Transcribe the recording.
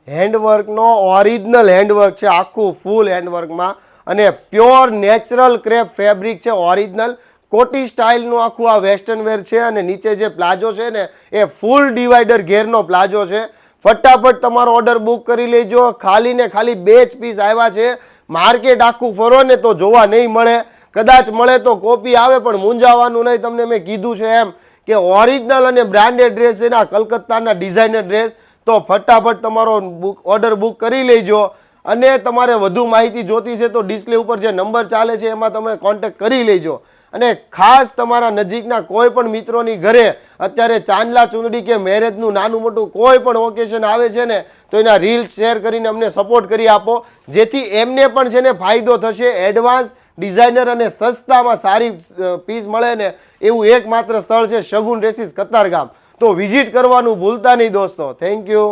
હેન્ડવર્કનો original handwork છે, આખું ફૂલ હેન્ડવર્કમાં, અને પ્યોર નેચરલ ક્રેપ ફેબ્રિક છે, ઓરિજિનલ કોટી સ્ટાઇલનું આખું આ વેસ્ટર્ન વેર છે. અને નીચે જે પ્લાઝો છે ને એ ફૂલ ડિવાઈડર ઘેરનો પ્લાઝો છે. ફટાફટ તમારો ઓર્ડર બુક કરી લેજો. ખાલી ને ખાલી 2 જ પીસ આવ્યા છે. માર્કેટ આખું ફરો ને તો જોવા નહીં મળે, કદાચ મળે તો કોપી આવે, પણ મૂંઝાવાનું નહીં. તમને મેં કીધું છે એમ કે ઓરિજિનલ અને બ્રાન્ડેડ ડ્રેસ છે ને, કલકત્તાના ડિઝાઇનર ડ્રેસ. તો ફટાફટ તમારો ઓર્ડર બુક કરી લેજો. અને તમારે વધુ માહિતી જોતી છે તો ડિસ્પ્લે ઉપર જે નંબર ચાલે છે એમાં તમે કોન્ટેક્ટ કરી લેજો. અને ખાસ તમારા નજીકના કોઈ પણ મિત્રોની ઘરે અત્યારે ચાંદલા ચૂંદડી કે મેરેજનું નાનું મોટું કોઈ પણ ઓકેશન આવે છે ને, તો એના રીલ શેર કરીને અમને સપોર્ટ કરી આપો, જેથી એમને પણ છે ને ફાયદો થશે. એડવાન્સ ડિઝાઇનર અને સસ્તામાં સારી પીસ મળે ને એવું એકમાત્ર સ્થળ છે શગુન ડ્રેસીસ કતારગામ. તો વિઝિટ કરવાનું ભૂલતા નહીં દોસ્તો. Thank you.